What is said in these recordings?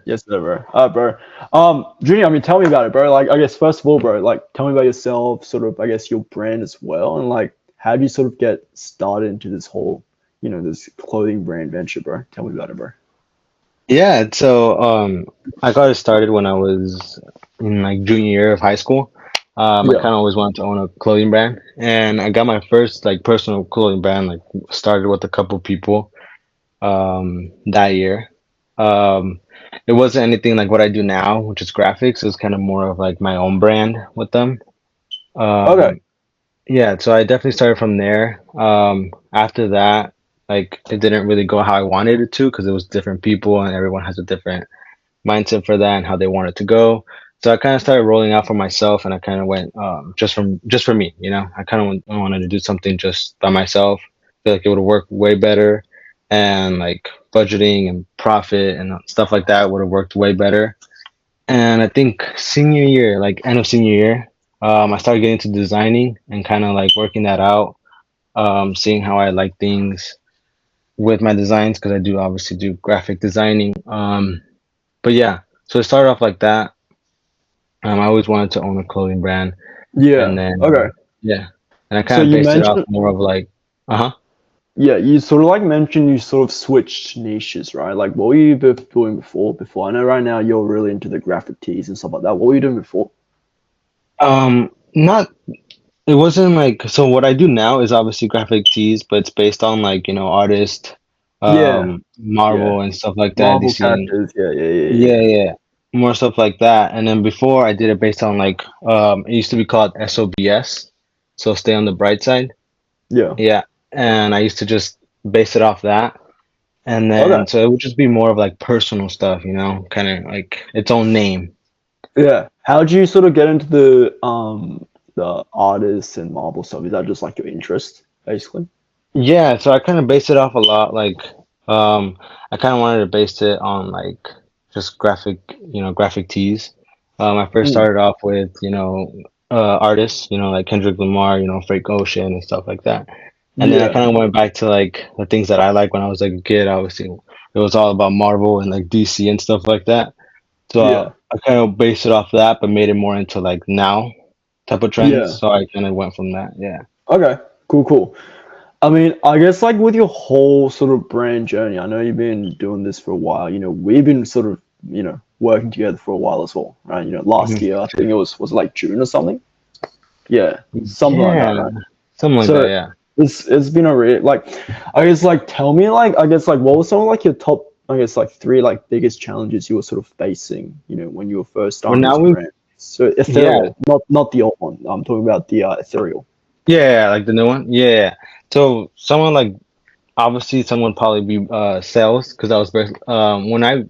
Yes, sir, bro. Bro. Junior, I mean, tell me about it, bro. Like, I guess first of all, bro, like, tell me about yourself, sort of, I guess your brand as well, and like, how do you sort of get started into this whole, this clothing brand venture, bro? Tell me about it, bro. Yeah, I got it started when I was in like junior year of high school. I Yeah. kind of always wanted to own a clothing brand, and I got my first like personal clothing brand. Like started with a couple people that year. Um, it wasn't anything like what I do now, which is graphics. It was kind of more of like my own brand with them. Okay. Um, yeah, so I definitely started from there. After that, like it didn't really go how I wanted it to because it was different people and everyone has a different mindset for that and how they want it to go. So I kind of started rolling out for myself, and I kind of went just for me. I kind of wanted to do something just by myself. Feel like it would work way better, and like budgeting and profit and stuff like that would have worked way better. And I think senior year, like end of senior year, I started getting into designing and kind of like working that out, seeing how I like things with my designs because I do obviously do graphic designing. But yeah, so it started off like that. I always wanted to own a clothing brand, and Yeah. then Okay. yeah, and I So kind of you based it off mentioned, more of like, uh-huh. yeah, you sort of like mentioned you sort of switched niches, right? Like, what were you doing before? Before, I know right now you're really into the graphic tees and stuff like that. What were you doing before? Not it wasn't like so. What I do now is obviously graphic tees, but it's based on like artist, Yeah. Yeah. Marvel and stuff like that. Marvel DC and characters. Yeah. Yeah. Yeah. Yeah. yeah, yeah, more stuff like that. And then before I did it based on like it used to be called SOBS, so stay on the bright side. Yeah. Yeah, and I used to just base it off that. And Okay. then, so it would just be more of like personal stuff, kind of like its own name. Yeah. How do you sort of get into the artists and Marvel stuff? Is that just like your interest, basically? Yeah, so I kind of based it off a lot. Um, I kind of wanted to base it on like just graphic tees. I first Mm. started off with, artists, like Kendrick Lamar, Frank Ocean and stuff like that. And then I Yeah. kind of went back to like the things that I like when I was like a kid. Obviously, it was all about Marvel and like DC and stuff like that. So Yeah. I kind of based it off that, but made it more into like now type of trends. Yeah. So I kind of went from that. Yeah. Okay. Cool. Cool. I mean, I guess like with your whole sort of brand journey, I know you've been doing this for a while. We've been sort of, working together for a while as well, right? Last Mhm. year, I think it was like June or something. Yeah, something like that, Yeah, right? something like that. So Yeah. it's been a real like, I guess like tell me like I guess like what was some of like your top I guess like three like biggest challenges you were sort of facing, when you were first Well, starting now this we, brand. So yeah, ethereal, not the old one. I'm talking about the ethereal. yeah, like the new one. Yeah. So someone like obviously someone probably be sales because I was when I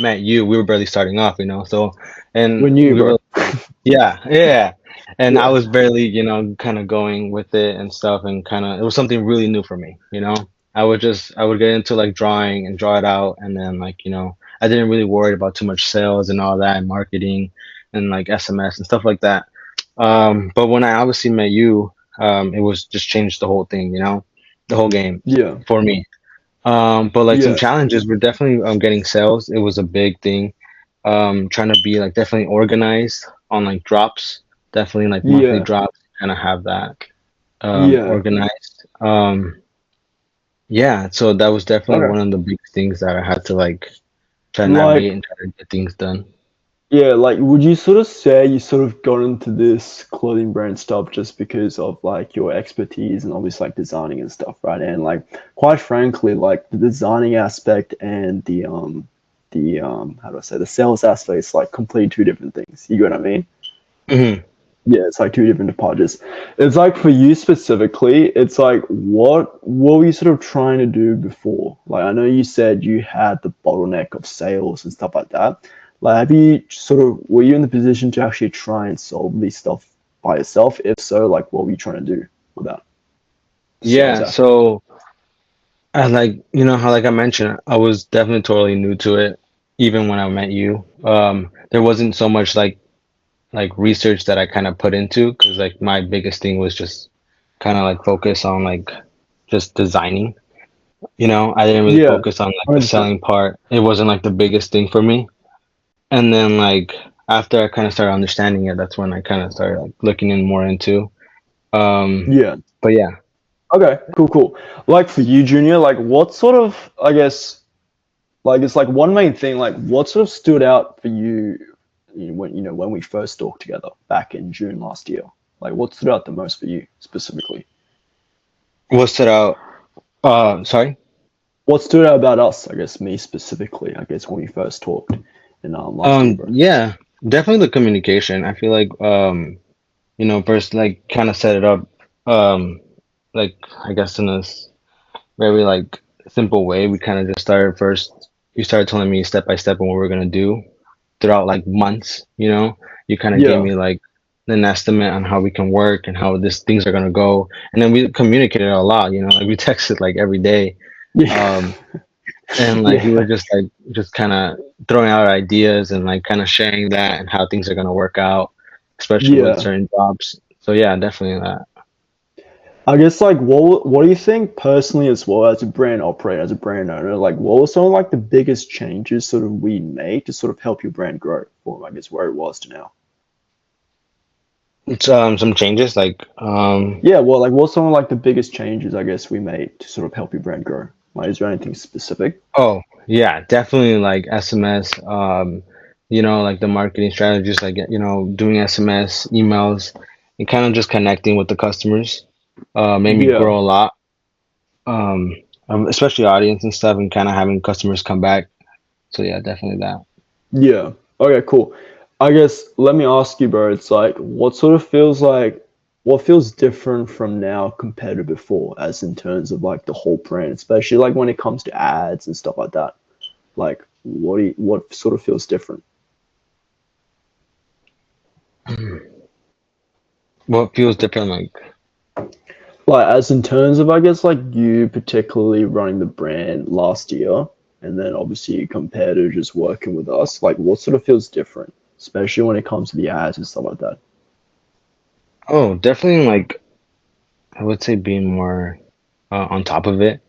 met you, we were barely starting off, So We're and new, we bro. were yeah, yeah. And I Yeah, was barely, kind of going with it and stuff and kind of it was something really new for me. I would get into like drawing and draw it out and then like, I didn't really worry about too much sales and all that and marketing and like SMS and stuff like that. But when I obviously met you, it was just changed the whole thing, the whole game yeah, for me. But like some yeah, challenges were definitely getting sales. It was a big thing. Trying to be like definitely organized on like drops, definitely like monthly yeah, drops, kind of have that yeah. organized. Yeah, so that was definitely Okay. one of the big things that I had to like try to navigate Like, and try to get things done. yeah, like, would you sort of say you sort of got into this clothing brand stuff just because of like your expertise and obviously like designing and stuff, right? And like, quite frankly, like the designing aspect and the how do I say the sales aspect is like completely two different things. You get what I mean? Hmm. Yeah, it's like two different departures. It's like for you specifically, it's like what were you sort of trying to do before? Like I know you said you had the bottleneck of sales and stuff like that. Like have you sort of were you in the position to actually try and solve these stuff by yourself? If so, like what were you trying to do with that sales Yeah, aspect? so I like, how like I mentioned, I was definitely totally new to it, even when I met you. There wasn't so much like research that I kind of put into because like my biggest thing was just kind of like focus on like just designing. I didn't really Yeah, focus on like the 100%. selling part. It wasn't like the biggest thing for me. And then like after I kind of started understanding it, that's when I kind of started like looking in more into. Um, Yeah. but yeah, Okay, cool, cool. Like for you, Junior, like what sort of, I guess, like it's like one main thing, like what sort of stood out for you, when we first talked together back in June last year? Like what stood out the most for you specifically? what stood out? Sorry. What stood out about us, I guess me specifically, I guess when we first talked in last year, bro. Yeah, definitely the communication. I feel like first like kind of set it up, um, like I guess in a very like simple way. We kind of just started first. You started telling me step by step on what we're gonna do throughout like months. You kind of gave Yeah. me like an estimate on how we can work and how this things are gonna go, and then we communicated a lot. Like we texted like every day, Yeah. um, and like we were Yeah. just kind of throwing out ideas and like kind of sharing that and how things are gonna work out, especially with Yeah. certain jobs. So yeah, definitely that. I guess like what do you think personally as well as a brand operator, as a brand owner, like what were some of like the biggest changes sort of we made to sort of help your brand grow from I guess where it was to now? It's some changes like Yeah, well like what's some of like the biggest changes I guess we made to sort of help your brand grow? Like is there anything specific? oh yeah, definitely like SMS, like the marketing strategies, like doing SMS, emails, and kind of just connecting with the customers. Made me Yeah. grow a lot. Um, Especially audience and stuff, and kind of having customers come back. So yeah, definitely that. Yeah. Okay, cool. I guess let me ask you, bro, it's like what feels different from now compared to before, as in terms of like the whole brand, especially like when it comes to ads and stuff like that. Like what sort of feels different? What feels different, like Like as in terms of I guess like you particularly running the brand last year and then obviously you compare to just working with us, like what sort of feels different, especially when it comes to the ads and stuff like that. oh, definitely like I would say being more on top of it.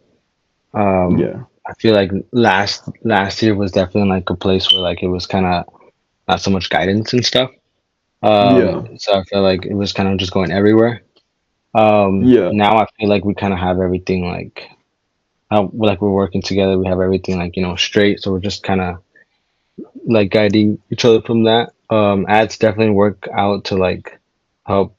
Um, Yeah. I feel like last year was definitely like a place where like it was kind of not so much guidance and stuff. Yeah. So I feel like it was kind of just going everywhere. Yeah. Now I feel like we kind of have everything like we're working together. We have everything like straight. So we're just kind of like guiding each other from that. Ads definitely work out to like help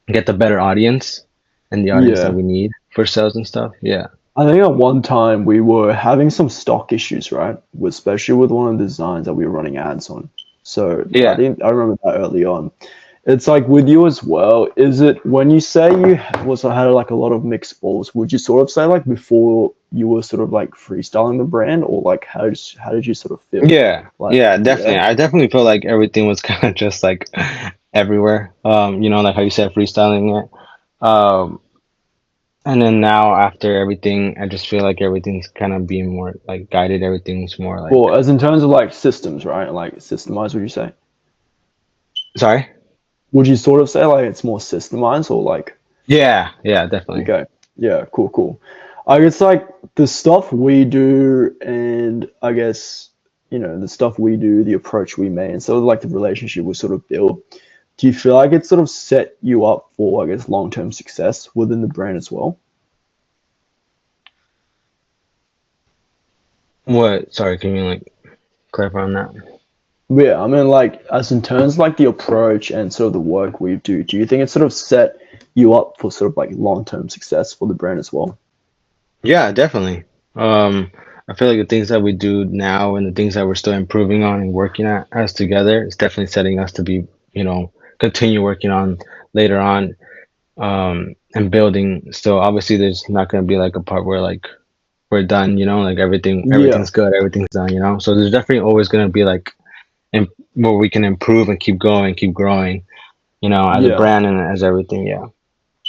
get the better audience and the audience that Yeah. we need for sales and stuff. Yeah. I think at one time we were having some stock issues, right? Especially with one of the designs that we were running ads on. So Yeah. I remember that early on. It's like with you as well. Is it when you say you was had like a lot of mixed balls? Would you sort of say like before you were sort of like freestyling the brand, or like how did you sort of feel? Yeah. Like Yeah, definitely. yeah, I definitely feel like everything was kind of just like everywhere. Like how you said, freestyling it. Um, and then now after everything, I just feel like everything's kind of being more like guided. Everything's more like, well, as in terms of like systems, right? Like systemized, would you say? sorry? Would you sort of say like it's more systemized or like Yeah. Yeah, definitely. okay. Yeah, cool, cool. I guess like the stuff we do and I guess, the stuff we do, the approach we made, and sort of like the relationship we sort of build, do you feel like it sort of set you up for, I guess, long-term success within the brand as well? What? Sorry, can you like clarify on that? Yeah, I mean like as in terms of like the approach and sort of the work we do you think it sort of set you up for sort of like long-term success for the brand as well? Yeah, definitely. Um, I feel like the things that we do now and the things that we're still improving on and working at us together is definitely setting us to be, continue working on later on, and building. So obviously, there's not going to be like a part where like we're done, like Yeah, everything's good, everything's done. So there's definitely always going to be like where we can improve and keep going, keep growing, as a yeah. brand and as everything. Yeah.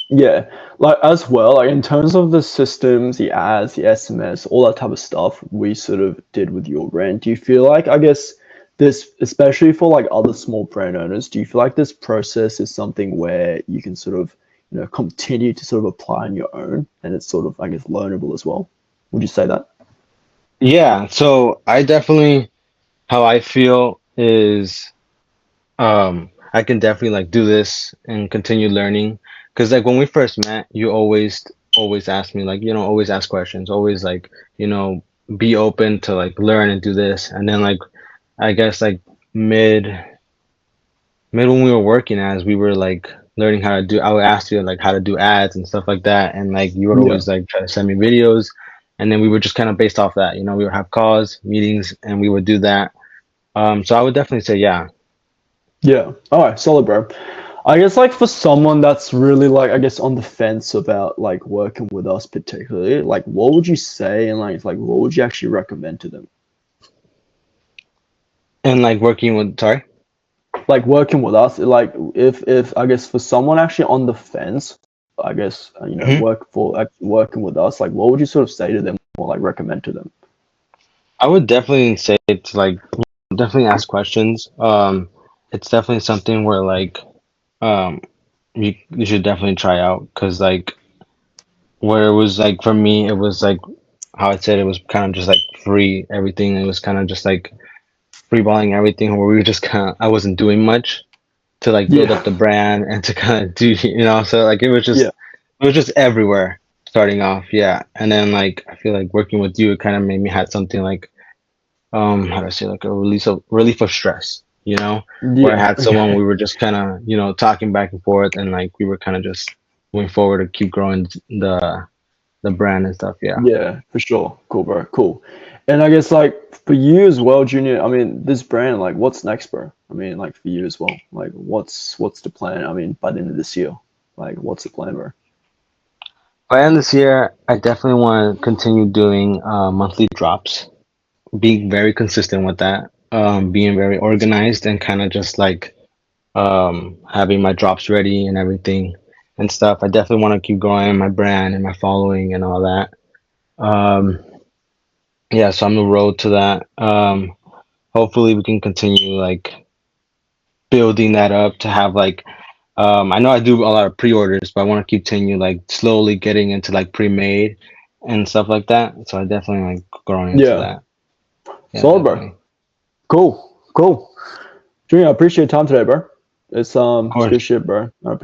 Yeah, like as well, like in terms of the systems, the ads, the SMS, all that type of stuff we sort of did with your brand. Do you feel like, I guess, this, especially for like other small brand owners, do you feel like this process is something where you can sort of, continue to sort of apply on your own and it's sort of, I guess, learnable as well? Would you say that? Yeah. So I definitely. how I feel is I can definitely like do this and continue learning. Because like when we first met, you always ask me like, always ask questions, always like, you know, be open to like learn and do this. And then like I guess like mid mid when we were working as we were like learning how to do, I would ask you like how to do ads and stuff like that. And like you would Yeah. always like try to send me videos, and then we would just kind of based off that, we would have calls, meetings, and we would do that. So I would definitely say yeah. Yeah. All right. Solid, bro. I guess like for someone that's really like I guess on the fence about like working with us particularly, like what would you say and like what would you actually recommend to them? And like working with, sorry. Like working with us, like if I guess for someone actually on the fence, I guess Mhm. working with us, like what would you sort of say to them or like recommend to them? I would definitely say to like definitely ask questions. It's definitely something where like um you should definitely try out, because like where it was like for me, it was like how I said, it was kind of just like free everything. It was kind of just like free balling everything, where we were just kind of, I wasn't doing much to like build up Yeah. the brand and to kind of do, so like Yeah. it was just everywhere starting off, yeah. And then like I feel like working with you, it kind of made me had something like how do I say, like a relief of stress, where I Yeah. had someone, we were just kind of, talking back and forth, and like we were kind of just moving forward to keep growing the brand and stuff, yeah. Yeah, for sure. Cool, bro. Cool. And I guess like for you as well, Junior, I mean, this brand, like what's next, bro? I mean, like for you as well. Like what's the plan? I mean, by the end of this year, like what's the plan, bro? By the end of this year, I definitely want to continue doing monthly drops, being very consistent with that, being very organized, and kind of just like having my drops ready and everything and stuff. I definitely want to keep growing my brand and my following and all that. Um, yeah, so I'm on the road to that. Hopefully, we can continue like building that up to have like, I know I do a lot of pre-orders, but I want to continue like slowly getting into like pre-made and stuff like that. So I definitely like growing into Yeah. that. Yeah, Solid, bro. definitely. Cool. Cool. Junior, I appreciate your time today, bro. It's Of it's course. good shit, bro. I